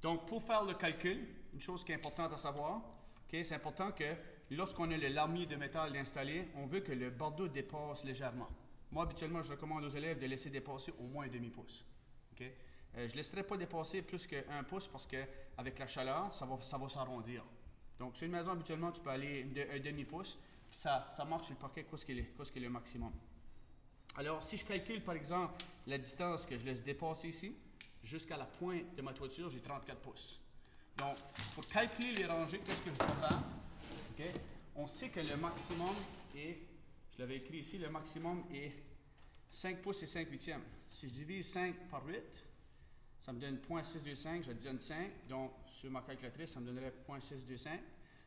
Donc, pour faire le calcul, une chose qui est importante à savoir, c'est important que lorsqu'on a le lamier de métal installé, on veut que le bordeaux dépasse légèrement. Moi, habituellement, je recommande aux élèves de laisser dépasser au moins un demi-pouce. Je ne laisserai pas dépasser plus qu'un pouce parce qu'avec la chaleur, ça va s'arrondir. Donc, sur une maison, habituellement, tu peux aller un demi-pouce, puis ça marque sur le parquet qu'est-ce qui est le maximum. Alors, si je calcule, par exemple, la distance que je laisse dépasser ici, jusqu'à la pointe de ma toiture, j'ai 34 pouces. Donc, pour calculer les rangées, qu'est-ce que je dois faire? On sait que le maximum est, je l'avais écrit ici, le maximum est 5 pouces et 5 huitièmes. Si je divise 5 par 8, ça me donne 0.625, je donne 5. Donc, sur ma calculatrice, ça me donnerait 0.625.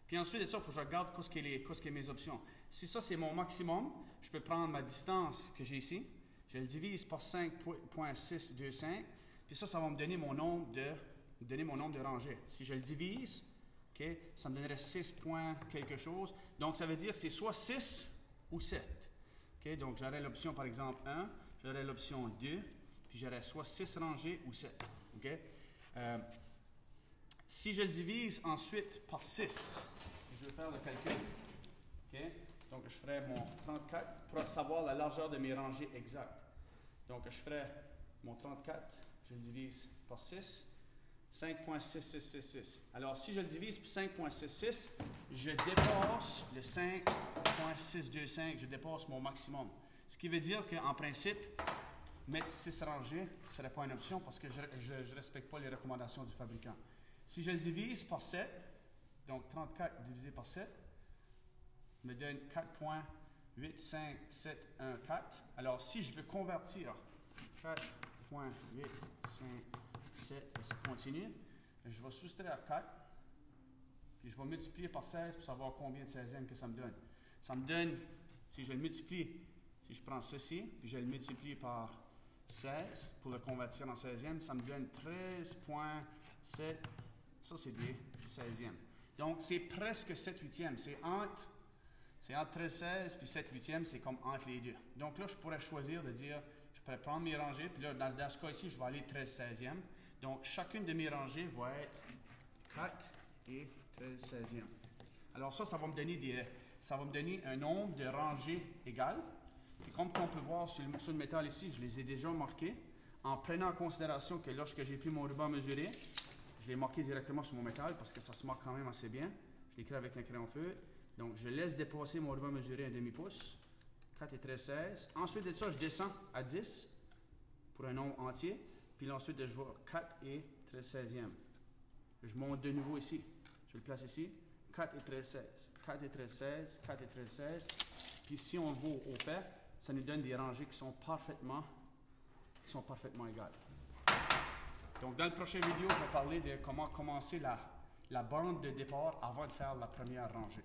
Puis ensuite de ça, il faut que je regarde qu'est-ce qui est mes options. Si ça, c'est mon maximum, je peux prendre ma distance que j'ai ici, je le divise par 5.625, puis ça va me donner mon nombre de rangées. Si je le divise, ça me donnerait 6 points quelque chose. Donc, ça veut dire que c'est soit 6 ou 7. Donc, j'aurais l'option, par exemple, 1, j'aurais l'option 2, puis j'aurais soit 6 rangées ou 7. Si je le divise ensuite par 6, je vais faire le calcul. Donc, je ferai mon 34 pour savoir la largeur de mes rangées exactes. Donc, je ferai mon 34, je le divise par 6, 5.6666. Alors, si je le divise par 5.66, je dépasse le 5.625, je dépasse mon maximum. Ce qui veut dire qu'en principe, mettre 6 rangées ne serait pas une option parce que je ne respecte pas les recommandations du fabricant. Si je le divise par 7, donc 34 divisé par 7, me donne 4.85714. Alors, si je veux convertir 4.857, ça continue, je vais soustraire 4, puis je vais multiplier par 16 pour savoir combien de 16e que ça me donne. Ça me donne, si je le multiplie, si je prends ceci, puis je le multiplie par 16 pour le convertir en 16e, ça me donne 13.7, ça c'est des 16e. Donc, c'est presque 7 huitièmes. C'est entre 13/16 puis 7 huitièmes, c'est comme entre les deux. Donc là, je pourrais choisir de dire, je pourrais prendre mes rangées, puis là, dans ce cas-ci, je vais aller 13/16e. Donc, chacune de mes rangées va être 4 et 13/16e. Alors ça va me donner un nombre de rangées égales. Et comme on peut voir sur le morceau de métal ici, je les ai déjà marqués, en prenant en considération que lorsque j'ai pris mon ruban mesuré, je l'ai marqué directement sur mon métal parce que ça se marque quand même assez bien. Je l'écris avec un crayon feutre. Donc, je laisse dépasser mon ruban mesuré un demi-pouce, 4 et 13/16. Ensuite de ça, je descends à 10 pour un nombre entier. Puis ensuite, je vois 4 et 13/16e. Je monte de nouveau ici. Je le place ici. 4 et 13/16. 4 et 13/16. 4 et 13/16. Puis si on va au fait, ça nous donne des rangées qui sont parfaitement égales. Donc, dans la prochaine vidéo, je vais parler de comment commencer la bande de départ avant de faire la première rangée.